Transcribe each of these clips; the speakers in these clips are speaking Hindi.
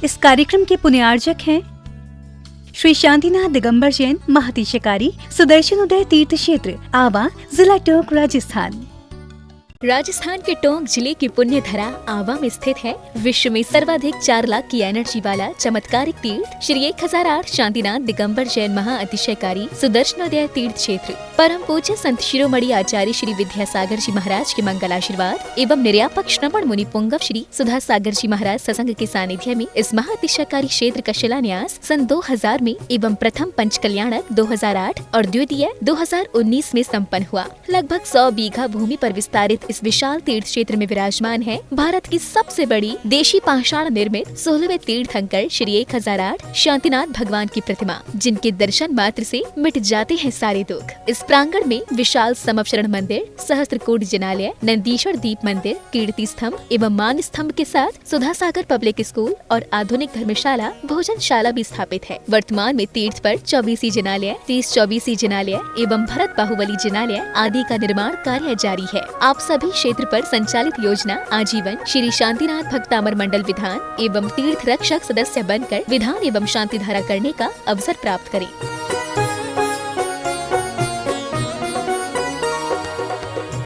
इस कार्यक्रम के पुण्यार्जक हैं श्री शांतिनाथ दिगंबर जैन महातिशकारी सुदर्शन उदय तीर्थ क्षेत्र आवा, जिला टोंक, राजस्थान। राजस्थान के टोंक जिले की पुण्य धरा आवा में स्थित है विश्व में सर्वाधिक 4 लाख की एनर्जी वाला चमत्कारिक तीर्थ श्री 1008 शांतिनाथ दिगंबर जैन महाअतिशयकारी सुदर्शनोदय तीर्थ क्षेत्र। परम पूज्य संत शिरोमणि आचार्य श्री विद्यासागर जी महाराज के मंगल आशीर्वाद एवं निर्यापक श्रवण मुनि पुंगव श्री सुधा सागर जी महाराज सत्संग के सानिध्य में इस महाअतिशयकारी क्षेत्र का शिलान्यास सन 2000 में एवं प्रथम पंच कल्याणक 2008 और द्वितीय 2019 में संपन्न हुआ। लगभग 100 बीघा भूमि पर विस्तारित इस विशाल तीर्थ क्षेत्र में विराजमान है भारत की सबसे बड़ी देशी पाषाण निर्मित 16वें तीर्थंकर श्री 1008 शांतिनाथ भगवान की प्रतिमा, जिनके दर्शन मात्र से मिट जाते हैं सारे दुख। इस प्रांगण में विशाल समवचरण मंदिर, सहस्त्रकोट जिनालय, नंदीश्वर दीप मंदिर, कीर्ति स्तंभ एवं मान स्तंभ के साथ सुधा सागर पब्लिक स्कूल और आधुनिक धर्मशाला, भोजनशाला भी स्थापित है। वर्तमान में तीर्थ पर 24 जिनालय, 30-24 जिनालय एवं भरत बाहुबली जिनालय आदि का निर्माण कार्य जारी है। आप सभी क्षेत्र पर संचालित योजना आजीवन श्री शांतिनाथ भक्तामर मंडल विधान एवं तीर्थ रक्षक सदस्य बनकर विधान एवं शांति धारा करने का अवसर प्राप्त करें।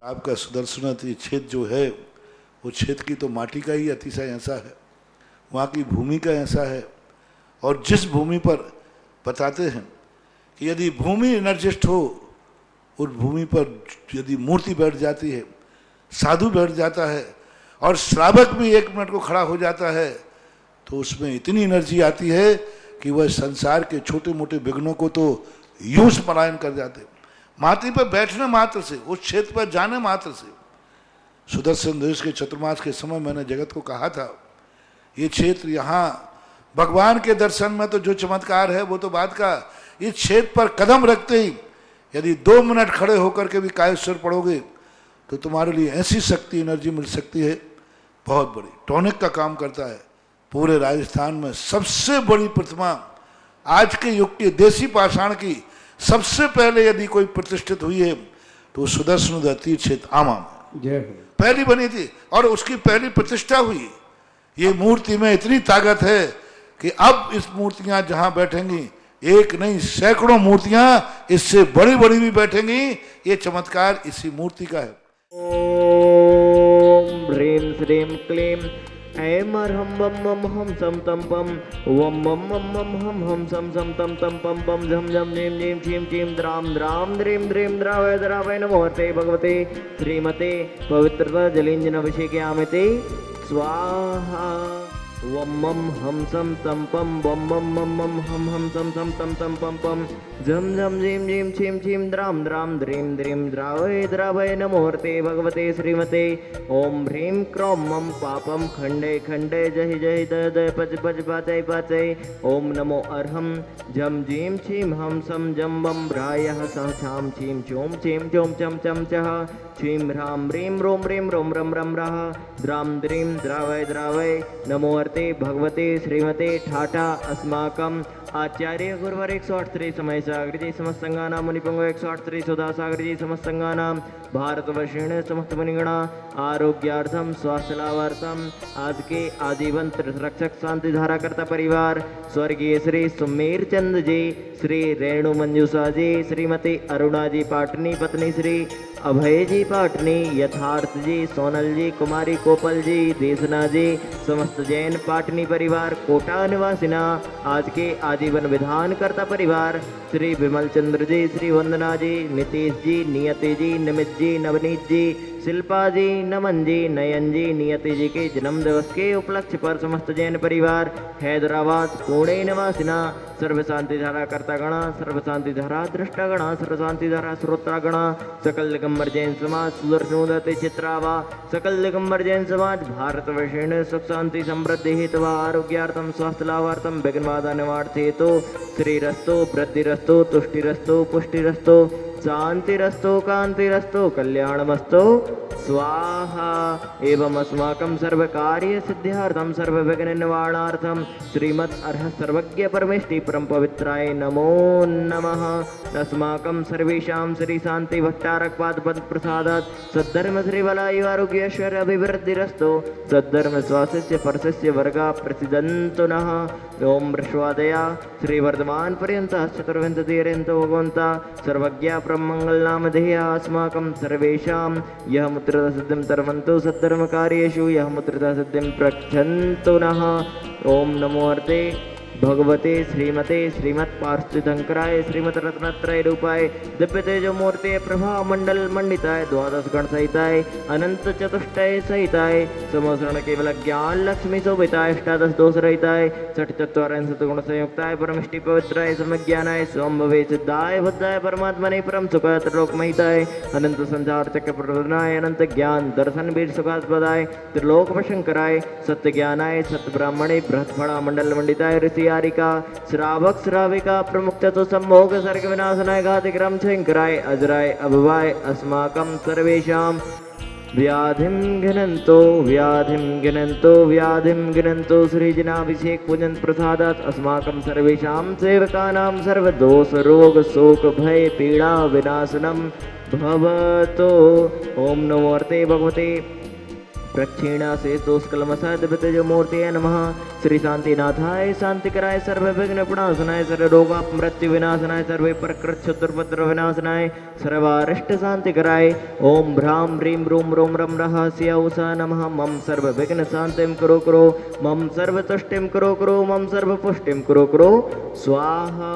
आपका सुदर्शन क्षेत्र जो है वो क्षेत्र की तो माटी का ही अतिशय ऐसा है, वहाँ की भूमि का ऐसा है। और जिस भूमि पर बताते हैं कि यदि भूमि एनर्जिस्ट हो, उस भूमि पर यदि मूर्ति बैठ जाती है, साधु बैठ जाता है और श्रावक भी 1 मिनट को खड़ा हो जाता है, तो उसमें इतनी एनर्जी आती है कि वह संसार के छोटे मोटे विघ्नों को तो यूं पलायन कर जाते। माटी पर बैठने मात्र से, उस क्षेत्र पर जाने मात्र से, सुदर्शन देश के चतुर्मास के समय मैंने जगत को कहा था, ये क्षेत्र यहाँ भगवान के दर्शन में तो जो चमत्कार है वो तो बात का, इस क्षेत्र पर कदम रखते ही यदि 2 मिनट खड़े होकर के भी कायेश्वर पढ़ोगे तो तुम्हारे लिए ऐसी शक्ति एनर्जी मिल सकती है बहुत बड़ी। टॉनिक का काम करता है। पूरे राजस्थान में सबसे बड़ी प्रतिमा आज के युग की देसी पाषाण की सबसे पहले यदि कोई प्रतिष्ठित हुई है तो सुदर्शन तीर्थ क्षेत्र आमा में पहली बनी थी और उसकी पहली प्रतिष्ठा हुई। ये मूर्ति में इतनी ताकत है कि अब इस मूर्तियां जहां बैठेंगी, एक नहीं सैकड़ों मूर्तियां इससे बड़ी बड़ी भी बैठेंगी। ये चमत्कार इसी मूर्ति का है। ओम ह्रीं श्रीं क्लीं ऐं हम बम मम हम सम तम पम वम मम मम मम हम सम सम तम तम पम पम झम झम नीम नीम चीम चीम द्राम द्राम द्रीं द्रीं द्रावय द्रावय नमोते भगवते श्रीमते पवित्रता जलिंजन अभिषेकयामिते स्वाहा। वम मम हम सम तम पम वम मम मम मम हम सम सम तम तम पम पम झम झम झीम झीम छीम छीम द्राम द्राम द्रीं द्रीं द्रावय द्रावय नमोर्ते भगवते श्रीमते ओम ह्रीं क्रोम मम पापम खंडे खंडे जहि जहि दय दय पच पच पाचय पाचय ओम नमो अर्हम झम झीम छीम हम सम जम बम भ्रायः सह छाम छीम चोम छीम चोम चम चम चह छीं ह्रां ह्रीं रोम ह्रीं रोम रम रम रः द्राम द्रीं द्रावय द्रावय नमोर्ते भगवते श्रीमते ठाठा अस्माकम आचार्य गुरुवर 108 समय सागर जी समस्त संगाना मुनिपुंग 108 सुधा सागर जी समस्त संगाना भारतवर्षेण समस्त मुनिगणा आरोग्यार्थम स्वास्थ्य लाभार्थम आज के आजीवन रक्षक शांति धारा करता परिवार स्वर्गीय श्री सुमेर चंद जी, श्री रेणु मंजूषा जी, श्रीमती अरुणा जी पाटनी, पत्नी श्री अभय जी पाटनी, यथार्थ जी, सोनल जी, कुमारी कोपल जी, देशना जी, समस्त जैन पाटनी परिवार कोटा निवासिना आज के आजीवन विधान करता परिवार श्री विमल चंद्र जी, श्री वंदना जी, नीतीश जी, नियति जी, नमित जी, नवनीत जी, शिल्पा जी, नमन जी, नयन जी, नियति जी के जन्म दिवस के उपलक्ष्य पर समस्त जैन परिवार हैदराबाद पुणे निवासिना सर्व शांति धारा कर्ता गणा, सर्व शांति धारा दृष्टा गणा, सर्व शांति धारा श्रोता गणा, सकल दिगंबर जैन समाज सुदर्शनोदय चित्रावा, सकल दिगंबर जैन समाज भारतवर्षेण सुख शांति समृद्धि हेतु आरोग्यार्थम स्वास्थ्य लाभार्थम विघ्न बाधा निवारण हेतु श्रीरस्तु वृद्धिरस्तु तुष्टिरस्तु पुष्टिरस्तु शांतिरस्तु कांतिरस्तु कल्याणमस्तु स्वाहा। एवं अस्माकं सर्वकार्य सिद्ध्यार्थं सर्वविघ्न निवारणार्थं श्रीमद् अर्ह सर्वज्ञ परमेष्टि परम पवित्राय नमो नमः। अस्माकं सर्वेषां श्री शांति भट्टारक पाद पद प्रसादात् सद्धर्म श्री वलायु आरोग्य ऐश्वर्य अभिवृद्धिरस्तु। सद्धर्म स्वास्थ्य परसस्य वर्गा प्रसिद्धन्तु नः। ओम वृषवादया श्री वर्धमान पर्यन्तः चतुर्विंशतिर्यन्तो भगवन्ता सर्वज्ञ ब्रह्मंगल नाम ध्येया अस्माकं सर्वेषां यः मुद्रिता सिद्धिं तरवन्तु सद्धर्मकार्येषु यः मुद्रिता सिद्धिं प्रक्षन्तु नः। ओम नमो अर्ते भगवते श्रीमते श्रीमत्पार्श्वशंकराय श्रीमत् रत्नत्रय रूपाय दिव्य तेजो मूर्ति प्रभा मंडल मंडिताय द्वादश गण सहिताय अनंत चतुष्टय सहिताय समोसरण केवल ज्ञान लक्ष्मी शोभिताय अष्टादश दोष रहिताय षट चत्वारिंशत् गुण संयुक्ताय परमिष्टि पवित्राय समज्ञानाय स्वंभवे सिद्धाय बुद्धाय परमात्मने परम सुखाय त्रिलोकमहिताय अनंत संसार चक्र प्रवर्तनाय अनंत ज्ञान दर्शन वीर सुखास्पदाय त्रिलोक शंकराय सत्य ज्ञानाय सत्य ब्राह्मणे बृहत्फड़ा मंडल मंडिताय ऋषि आरिका श्रावक श्राविका प्रमुख चतु संभोग सर्ग विनाशनाय घातिक्रम शंकराय अजराय अभवाय अस्माकं सर्वेषां व्याधिं घ्नन्तो व्याधिं घ्नन्तो श्रीजनाभिषेक पूजन प्रसादात् अस्माकं सर्वेषां सेवकानां सर्वदोष रोग शोक भय पीड़ा विनाशनं भवतो। ओम नमो अर्ते भगवते प्रक्षीणा से दोषकलमसाय दिव्यतेजो मूर्तये नमः। श्री शांतिनाथाय शांतिकराय सर्वविघ्न प्रणाशनाय सर्वरोगा मृत्यु विनाशनाय सर्वे प्रकृत शत्रुपद्र विनाशनाय सर्वारिष्ट शांतिकराय ओम भ्रां ह्रीं रूं रों रं रहस्य उषा नमः। मम सर्वविघ्न शांतिं करो मम सर्वतुष्टिं करो मम सर्वपुष्टिं करो स्वाहा।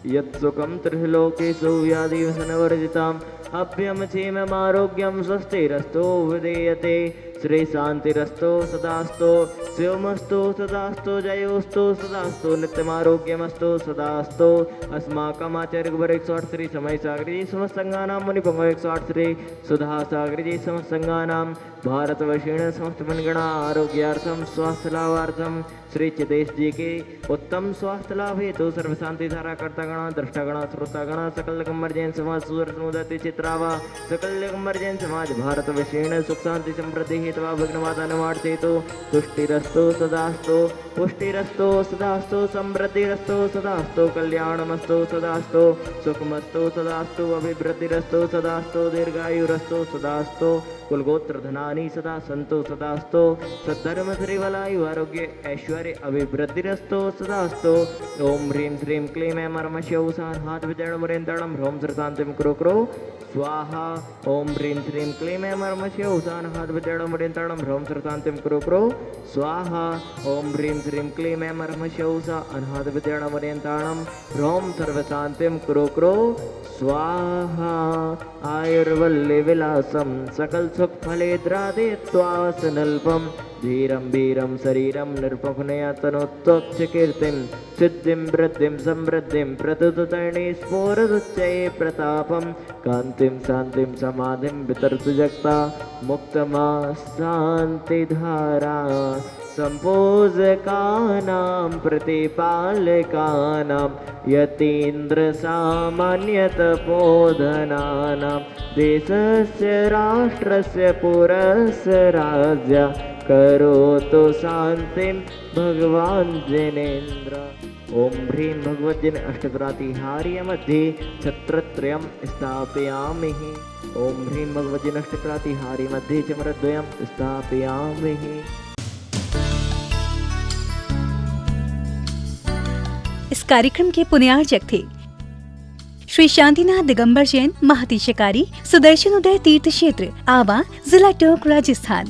यत्सुखं त्रिलोकेषु व्याधिवसनवर्जिताम् अभ्यं क्षेममारोग्यं स्वस्तिरस्तु विधीयते। श्री शांतिरस्तु सदास्तु शिवमस्तु सदास्तु जयोस्तु सदास्तु नित्यमारोग्यमस्तु सदास्तु। अस्माकम् आचार्य गुरुवर 108 श्री समय सागरी जी समस्त संघानां मुनिपंगो 108 श्री सुधा सागरी जी समस्त संघानां भारतवर्षीण समस्त मनगणा आरोग्यार्थम स्वास्थ्य लाभार्थम श्री चितेश जी के उत्तम स्वास्थ्य लाभ हेतु सर्व शांति धारा कर्तागण दृष्टागण श्रोतागण सकल दिगंबर जैन समाज सूरत मुदति चित्रावा सकल दिगंबर जैन समाज भारत विषीण सुख शांति समृद्धि हेतु विघ्नवादा निवारण हेतु तुष्टिरस्तु सदास्तु पुष्टिरस्तु सदास्तु समृद्धिरस्तु सदास्तु कल्याणमस्तु सदास्तु सुखमस्तु सदास्तु अभिवृद्धिरस्तु सदास्तु दीर्घायुरस्तु सदास्तु कुलगोत्र धनानि सदा संतो सदास्तु सद्धर्म श्रीवलायु आरोग्य ऐश्वर्य अभिवृद्धिरस्तु सदास्तु। ओम ह्रीं श्रीं क्लीं ऐं मर्मश्यौसान् हाथ विजयणमुरेन्दणं ह्रौं श्रतान्तिं करो स्वाहा। ओम ह्रीं श्रीं क्लीं ऐं मर्मश्यौसान् हाथ विजयणमुरेन्दणं ह्रौं श्रतान्तिं करो स्वाहा। ओम ह्रीं श्रीं क्लीं ऐं मर्मश्यौसान् हाथ विजयणमुरेन्दणं ह्रौं सर्वशान्तिं करो स्वाहा। आयुर्वल्ले विलासं सकल सुख फलेद्रादे त्वासनल्पं धीरं वीरं शरीरं निर्पकुनया तनोत्तोच्च कीर्तिं सिद्धिं वृद्धिं समृद्धिं प्रतुततरणे स्फोरदुच्चये प्रतापं कान्तिं शान्तिं समाधिं वितरतु जगता मुक्तमा शान्तिधारा संपूजकानां प्रतिपालकानां यतीन्द्र सामान्यतपोधनानां देशस्य राष्ट्रस्य पुरस्य राज्य करोतु शान्तिं भगवान् जिनेन्द्र। ओम ह्रीं भगवद्जिन अष्टप्रातिहार्य मध्ये छत्रत्रयं स्थापयामि। ओम ह्रीं भगवद्जिन अष्टप्रातिहार्य मध्ये चमरद्वयं स्थापयामि। इस कार्यक्रम के पुण्यार्चक थे श्री शांतिनाथ दिगंबर जैन महातिशकारी सुदर्शन उदय तीर्थ क्षेत्र आवा, जिला टोंक, राजस्थान।